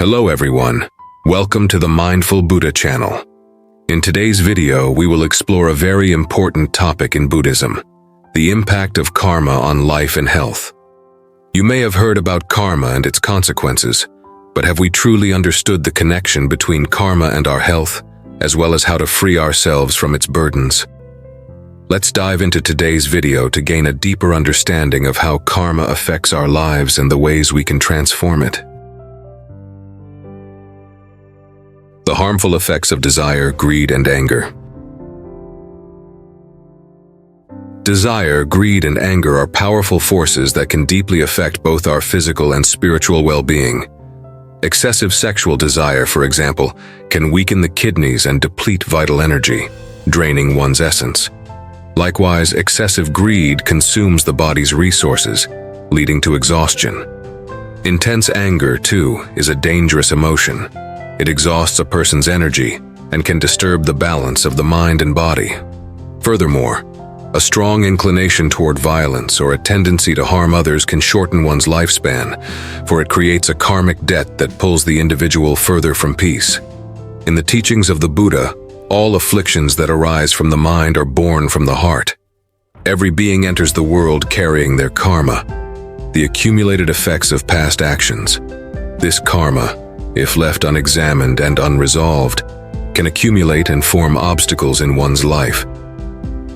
Hello everyone, welcome to the Mindful Buddha channel. In today's video, we will explore a very important topic in Buddhism, the impact of karma on life and health. You may have heard about karma and its consequences, but have we truly understood the connection between karma and our health, as well as how to free ourselves from its burdens? Let's dive into today's video to gain a deeper understanding of how karma affects our lives and the ways we can transform it. The harmful effects of desire, greed, and anger. Desire, greed, and anger are powerful forces that can deeply affect both our physical and spiritual well-being. Excessive sexual desire, for example, can weaken the kidneys and deplete vital energy, draining one's essence. Likewise, excessive greed consumes the body's resources, leading to exhaustion. Intense anger, too, is a dangerous emotion. It exhausts a person's energy and can disturb the balance of the mind and body. Furthermore, a strong inclination toward violence or a tendency to harm others can shorten one's lifespan, for it creates a karmic debt that pulls the individual further from peace. In the teachings of the Buddha, all afflictions that arise from the mind are born from the heart. Every being enters the world carrying their karma, the accumulated effects of past actions. This karma, if left unexamined and unresolved, can accumulate and form obstacles in one's life.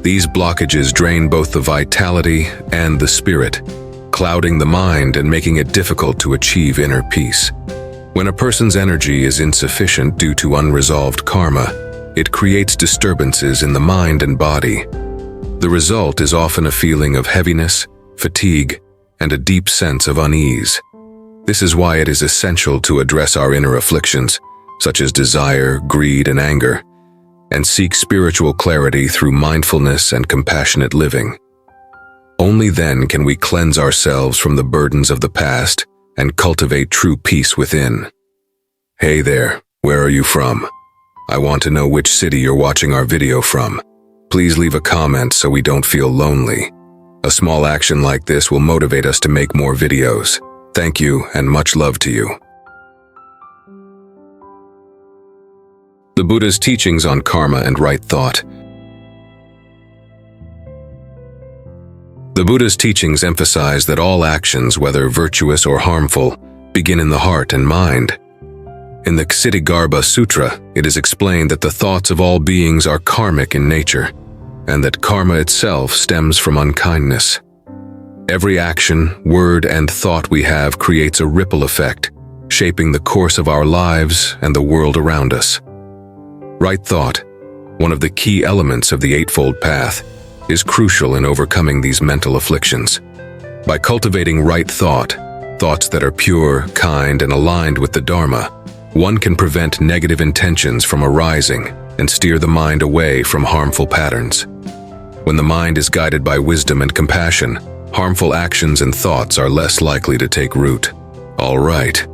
These blockages drain both the vitality and the spirit, clouding the mind and making it difficult to achieve inner peace. When a person's energy is insufficient due to unresolved karma, it creates disturbances in the mind and body. The result is often a feeling of heaviness, fatigue, and a deep sense of unease. This is why it is essential to address our inner afflictions, such as desire, greed, and anger, and seek spiritual clarity through mindfulness and compassionate living. Only then can we cleanse ourselves from the burdens of the past and cultivate true peace within. Hey there, where are you from? I want to know which city you're watching our video from. Please leave a comment so we don't feel lonely. A small action like this will motivate us to make more videos. Thank you, and much love to you. The Buddha's teachings on karma and right thought. The Buddha's teachings emphasize that all actions, whether virtuous or harmful, begin in the heart and mind. In the Ksitigarbha Sutra, it is explained that the thoughts of all beings are karmic in nature, and that karma itself stems from unkindness. Every action, word, and thought we have creates a ripple effect, shaping the course of our lives and the world around us. Right thought, one of the key elements of the Eightfold Path, is crucial in overcoming these mental afflictions. By cultivating right thought, thoughts that are pure, kind, and aligned with the Dharma, one can prevent negative intentions from arising and steer the mind away from harmful patterns. When the mind is guided by wisdom and compassion, harmful actions and thoughts are less likely to take root. Alright,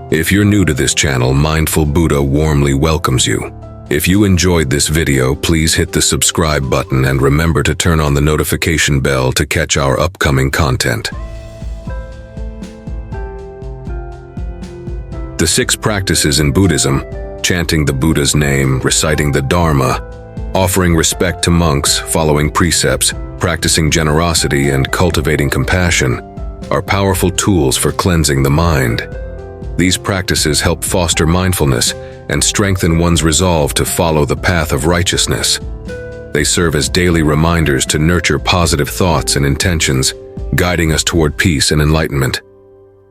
if you're new to this channel, Mindful Buddha warmly welcomes you. If you enjoyed this video, please hit the subscribe button and remember to turn on the notification bell to catch our upcoming content. The 6 practices in Buddhism, chanting the Buddha's name, reciting the Dharma, offering respect to monks, following precepts, practicing generosity, and cultivating compassion, are powerful tools for cleansing the mind. These practices help foster mindfulness and strengthen one's resolve to follow the path of righteousness. They serve as daily reminders to nurture positive thoughts and intentions, guiding us toward peace and enlightenment.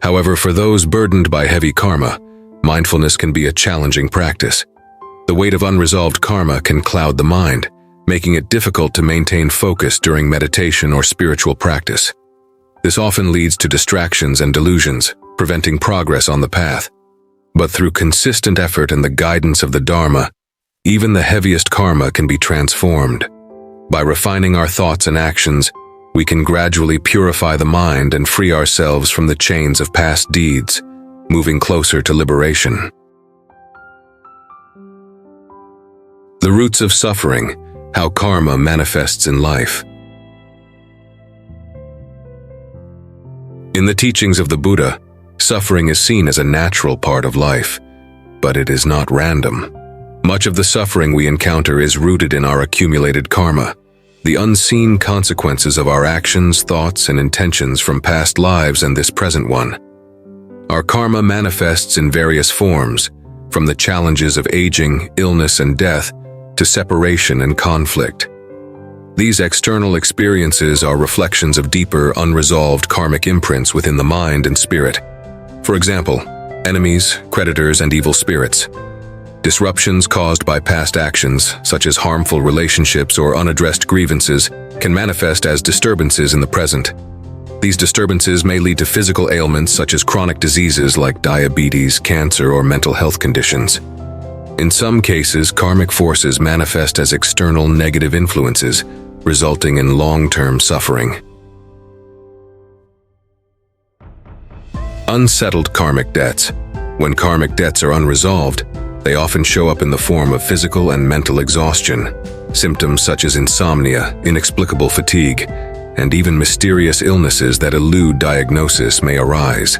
However, for those burdened by heavy karma, mindfulness can be a challenging practice. The weight of unresolved karma can cloud the mind, making it difficult to maintain focus during meditation or spiritual practice. This often leads to distractions and delusions, preventing progress on the path. But through consistent effort and the guidance of the Dharma, even the heaviest karma can be transformed. By refining our thoughts and actions, we can gradually purify the mind and free ourselves from the chains of past deeds, moving closer to liberation. The roots of suffering, how karma manifests in life. In the teachings of the Buddha, Suffering is seen as a natural part of life, but it is not random. Much of the suffering we encounter is rooted in our accumulated karma, the unseen consequences of our actions, thoughts, and intentions from past lives and this present one. Our karma manifests in various forms, from the challenges of aging, illness, and death, to separation and conflict. These external experiences are reflections of deeper, unresolved karmic imprints within the mind and spirit. For example, enemies, creditors, and evil spirits. Disruptions caused by past actions, such as harmful relationships or unaddressed grievances, can manifest as disturbances in the present. These disturbances may lead to physical ailments such as chronic diseases like diabetes, cancer, or mental health conditions. In some cases, karmic forces manifest as external negative influences, resulting in long-term suffering. Unsettled karmic debts. When karmic debts are unresolved, they often show up in the form of physical and mental exhaustion. Symptoms such as insomnia, inexplicable fatigue, and even mysterious illnesses that elude diagnosis may arise.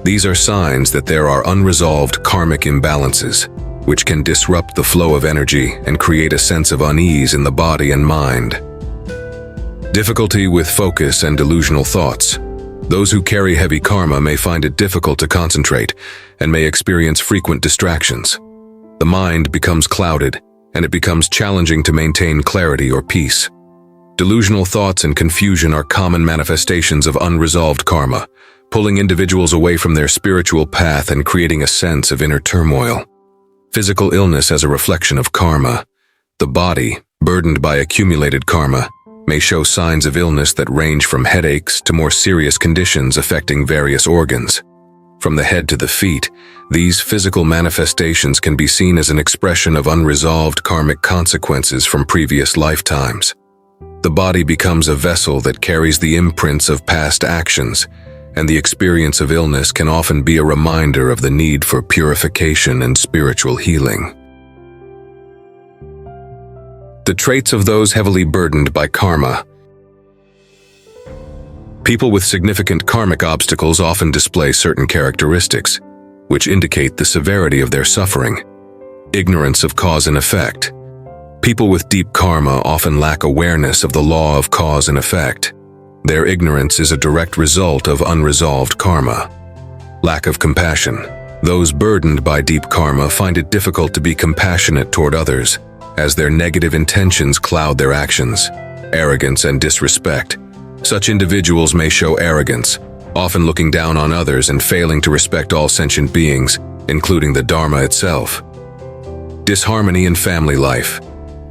These are signs that there are unresolved karmic imbalances, which can disrupt the flow of energy and create a sense of unease in the body and mind. Difficulty with focus and delusional thoughts. Those who carry heavy karma may find it difficult to concentrate and may experience frequent distractions. The mind becomes clouded, and it becomes challenging to maintain clarity or peace. Delusional thoughts and confusion are common manifestations of unresolved karma, pulling individuals away from their spiritual path and creating a sense of inner turmoil. Physical illness as a reflection of karma. The body, burdened by accumulated karma, may show signs of illness that range from headaches to more serious conditions affecting various organs. From the head to the feet, these physical manifestations can be seen as an expression of unresolved karmic consequences from previous lifetimes. The body becomes a vessel that carries the imprints of past actions, and the experience of illness can often be a reminder of the need for purification and spiritual healing. The traits of those heavily burdened by karma. People with significant karmic obstacles often display certain characteristics, which indicate the severity of their suffering. Ignorance of cause and effect. People with deep karma often lack awareness of the law of cause and effect. Their ignorance is a direct result of unresolved karma. Lack of compassion. Those burdened by deep karma find it difficult to be compassionate toward others, as their negative intentions cloud their actions. Arrogance and disrespect. Such individuals may show arrogance, often looking down on others and failing to respect all sentient beings, including the Dharma itself. Disharmony in family life.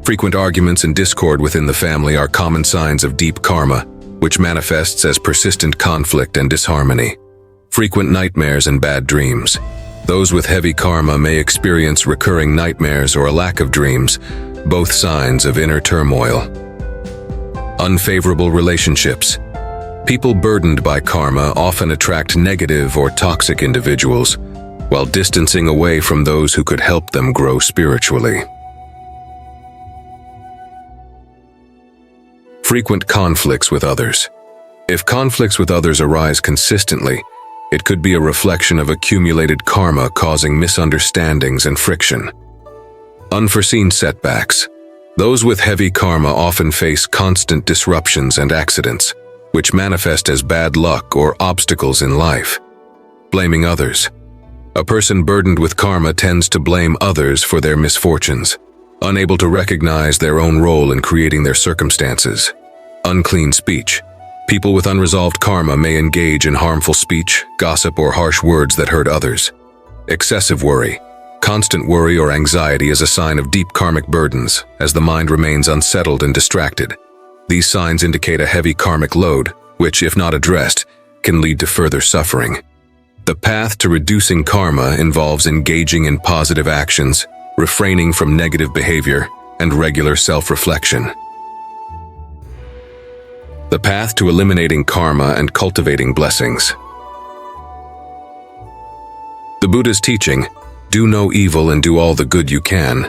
Frequent arguments and discord within the family are common signs of deep karma, which manifests as persistent conflict and disharmony. Frequent nightmares and bad dreams. Those with heavy karma may experience recurring nightmares or a lack of dreams, both signs of inner turmoil. Unfavorable relationships. People burdened by karma often attract negative or toxic individuals, while distancing away from those who could help them grow spiritually. Frequent conflicts with others. If conflicts with others arise consistently, it could be a reflection of accumulated karma causing misunderstandings and friction. Unforeseen setbacks. Those with heavy karma often face constant disruptions and accidents, which manifest as bad luck or obstacles in life. Blaming others. A person burdened with karma tends to blame others for their misfortunes, unable to recognize their own role in creating their circumstances. Unclean speech. People with unresolved karma may engage in harmful speech, gossip, or harsh words that hurt others. Excessive worry. Constant worry or anxiety is a sign of deep karmic burdens, as the mind remains unsettled and distracted. These signs indicate a heavy karmic load, which, if not addressed, can lead to further suffering. The path to reducing karma involves engaging in positive actions, refraining from negative behavior, and regular self-reflection. The path to eliminating karma and cultivating blessings. The Buddha's teaching, "Do no evil and do all the good you can,"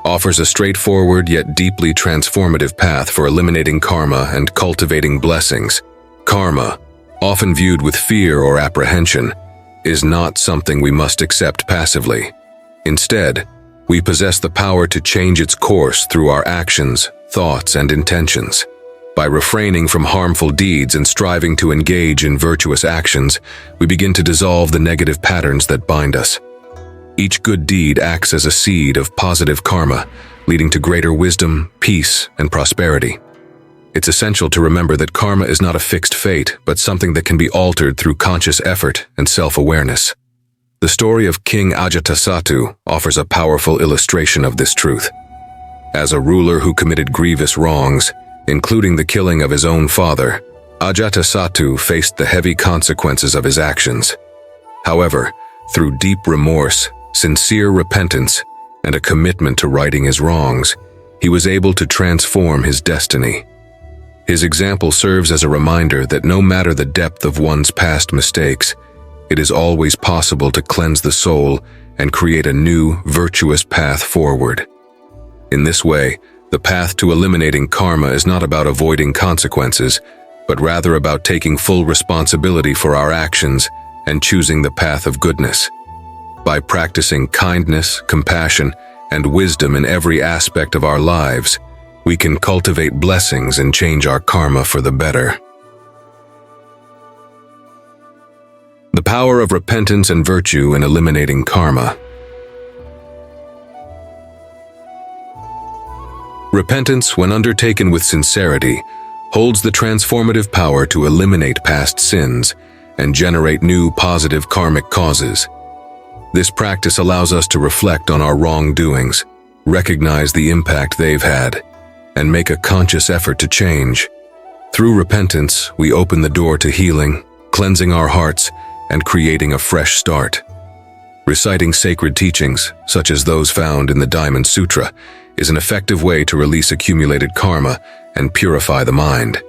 offers a straightforward yet deeply transformative path for eliminating karma and cultivating blessings. Karma, often viewed with fear or apprehension, is not something we must accept passively. Instead, we possess the power to change its course through our actions, thoughts, and intentions. By refraining from harmful deeds and striving to engage in virtuous actions, we begin to dissolve the negative patterns that bind us. Each good deed acts as a seed of positive karma, leading to greater wisdom, peace, and prosperity. It's essential to remember that karma is not a fixed fate, but something that can be altered through conscious effort and self-awareness. The story of King Ajatasattu offers a powerful illustration of this truth. As a ruler who committed grievous wrongs, including the killing of his own father, Ajatasattu faced the heavy consequences of his actions. However, through deep remorse, sincere repentance, and a commitment to righting his wrongs, he was able to transform his destiny. His example serves as a reminder that no matter the depth of one's past mistakes, it is always possible to cleanse the soul and create a new, virtuous path forward. In this way, the path to eliminating karma is not about avoiding consequences, but rather about taking full responsibility for our actions and choosing the path of goodness. By practicing kindness, compassion, and wisdom in every aspect of our lives, we can cultivate blessings and change our karma for the better. The power of repentance and virtue in eliminating karma. Repentance, when undertaken with sincerity, holds the transformative power to eliminate past sins and generate new positive karmic causes. This practice allows us to reflect on our wrongdoings, recognize the impact they've had, and make a conscious effort to change. Through repentance, we open the door to healing, cleansing our hearts, and creating a fresh start. Reciting sacred teachings, such as those found in the Diamond Sutra, is an effective way to release accumulated karma and purify the mind.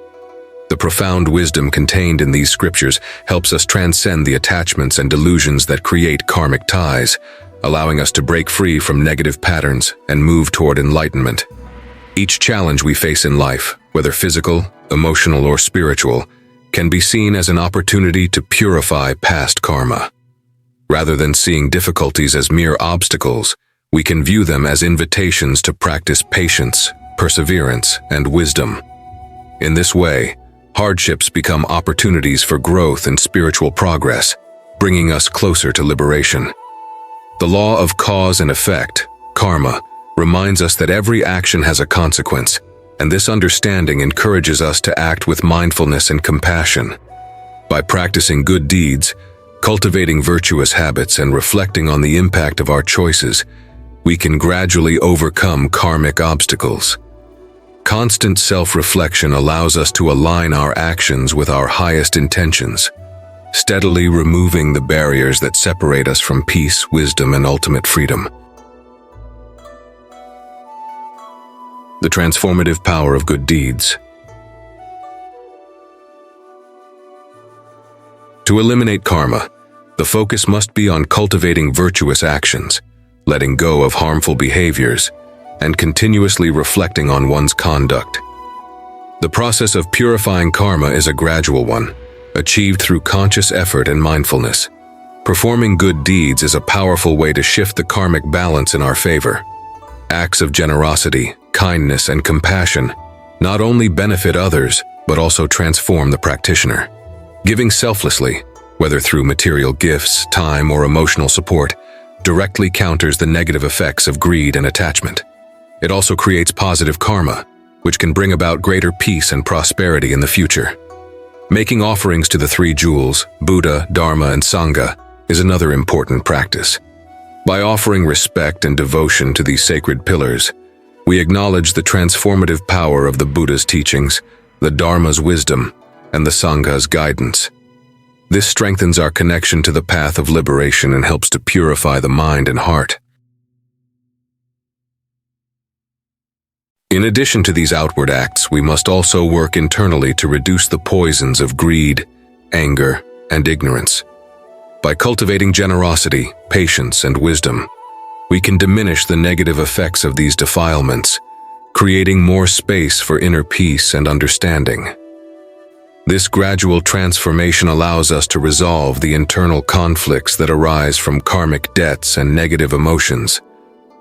The profound wisdom contained in these scriptures helps us transcend the attachments and delusions that create karmic ties, allowing us to break free from negative patterns and move toward enlightenment. Each challenge we face in life, whether physical, emotional, or spiritual, can be seen as an opportunity to purify past karma. Rather than seeing difficulties as mere obstacles, we can view them as invitations to practice patience, perseverance, and wisdom. In this way, hardships become opportunities for growth and spiritual progress, bringing us closer to liberation. The law of cause and effect, karma, reminds us that every action has a consequence, and this understanding encourages us to act with mindfulness and compassion. By practicing good deeds, cultivating virtuous habits, and reflecting on the impact of our choices, we can gradually overcome karmic obstacles. Constant self-reflection allows us to align our actions with our highest intentions, steadily removing the barriers that separate us from peace, wisdom, and ultimate freedom. The transformative power of good deeds. To eliminate karma, the focus must be on cultivating virtuous actions, letting go of harmful behaviors, and continuously reflecting on one's conduct. The process of purifying karma is a gradual one, achieved through conscious effort and mindfulness. Performing good deeds is a powerful way to shift the karmic balance in our favor. Acts of generosity, kindness, and compassion not only benefit others, but also transform the practitioner. Giving selflessly, whether through material gifts, time, or emotional support, directly counters the negative effects of greed and attachment. It also creates positive karma, which can bring about greater peace and prosperity in the future. Making offerings to the three jewels, Buddha, Dharma, and Sangha, is another important practice. By offering respect and devotion to these sacred pillars, we acknowledge the transformative power of the Buddha's teachings, the Dharma's wisdom, and the Sangha's guidance. This strengthens our connection to the path of liberation and helps to purify the mind and heart. In addition to these outward acts, we must also work internally to reduce the poisons of greed, anger, and ignorance. By cultivating generosity, patience, and wisdom, we can diminish the negative effects of these defilements, creating more space for inner peace and understanding. This gradual transformation allows us to resolve the internal conflicts that arise from karmic debts and negative emotions,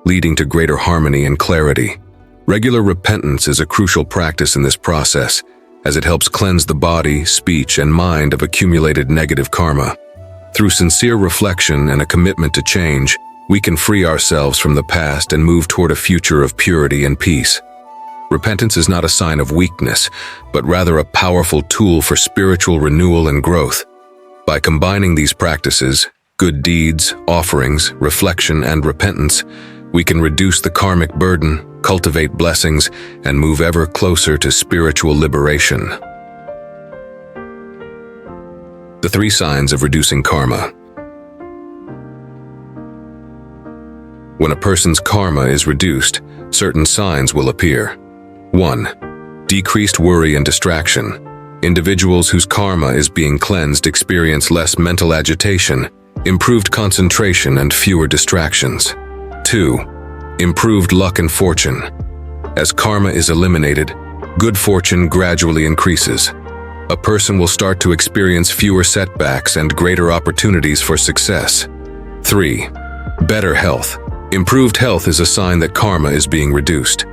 leading to greater harmony and clarity. Regular repentance is a crucial practice in this process, as it helps cleanse the body, speech, and mind of accumulated negative karma. Through sincere reflection and a commitment to change, we can free ourselves from the past and move toward a future of purity and peace. Repentance is not a sign of weakness, but rather a powerful tool for spiritual renewal and growth. By combining these practices, good deeds, offerings, reflection, and repentance, we can reduce the karmic burden, cultivate blessings, and move ever closer to spiritual liberation. The 3 signs of reducing karma. When a person's karma is reduced, certain signs will appear. 1. Decreased worry and distraction. Individuals whose karma is being cleansed experience less mental agitation, improved concentration, and fewer distractions. 2. Improved luck and fortune. As karma is eliminated, good fortune gradually increases. A person will start to experience fewer setbacks and greater opportunities for success. 3. Better health. Improved health is a sign that karma is being reduced.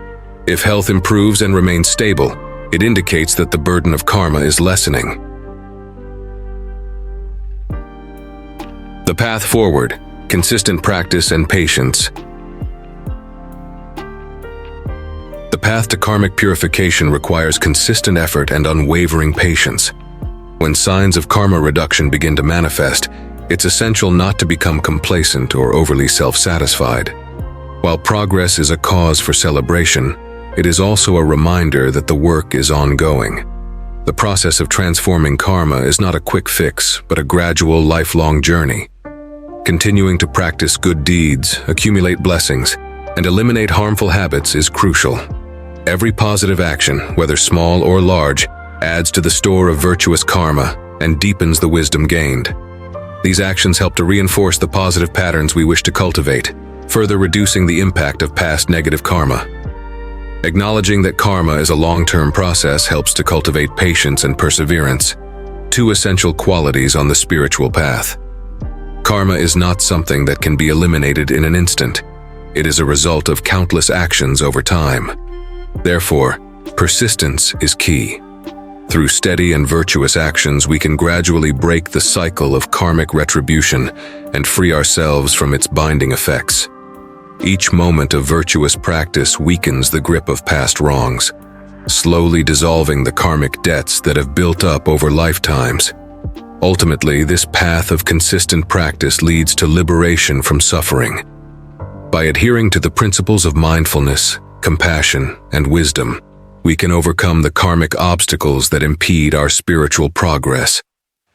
If health improves and remains stable, it indicates that the burden of karma is lessening. The path forward: consistent practice and patience. The path to karmic purification requires consistent effort and unwavering patience. When signs of karma reduction begin to manifest, it's essential not to become complacent or overly self-satisfied. While progress is a cause for celebration, it is also a reminder that the work is ongoing. The process of transforming karma is not a quick fix, but a gradual, lifelong journey. Continuing to practice good deeds, accumulate blessings, and eliminate harmful habits is crucial. Every positive action, whether small or large, adds to the store of virtuous karma and deepens the wisdom gained. These actions help to reinforce the positive patterns we wish to cultivate, further reducing the impact of past negative karma. Acknowledging that karma is a long-term process helps to cultivate patience and perseverance, 2 essential qualities on the spiritual path. Karma is not something that can be eliminated in an instant. It is a result of countless actions over time. Therefore, persistence is key. Through steady and virtuous actions, we can gradually break the cycle of karmic retribution and free ourselves from its binding effects. Each moment of virtuous practice weakens the grip of past wrongs, slowly dissolving the karmic debts that have built up over lifetimes. Ultimately, this path of consistent practice leads to liberation from suffering. By adhering to the principles of mindfulness, compassion, and wisdom, we can overcome the karmic obstacles that impede our spiritual progress.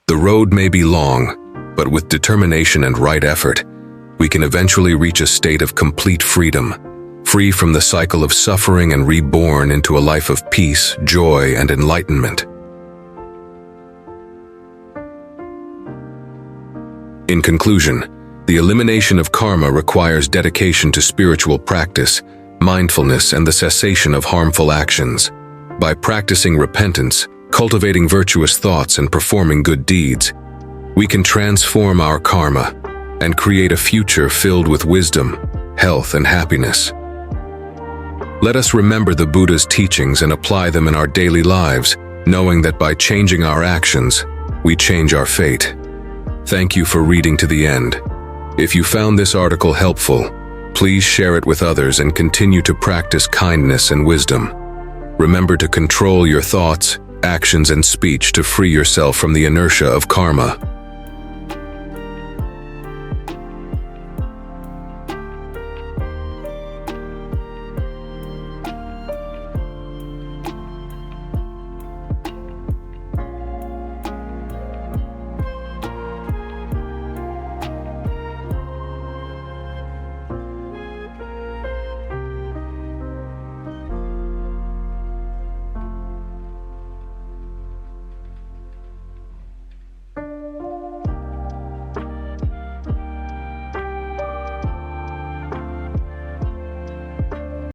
The road may be long, but with determination and right effort, we can eventually reach a state of complete freedom, free from the cycle of suffering and reborn into a life of peace, joy, and enlightenment. In conclusion, the elimination of karma requires dedication to spiritual practice, mindfulness, and the cessation of harmful actions. By practicing repentance, cultivating virtuous thoughts, and performing good deeds, we can transform our karma and create a future filled with wisdom, health, and happiness. Let us remember the Buddha's teachings and apply them in our daily lives, knowing that by changing our actions, we change our fate. Thank you for reading to the end. If you found this article helpful, please share it with others and continue to practice kindness and wisdom. Remember to control your thoughts, actions, and speech to free yourself from the inertia of karma.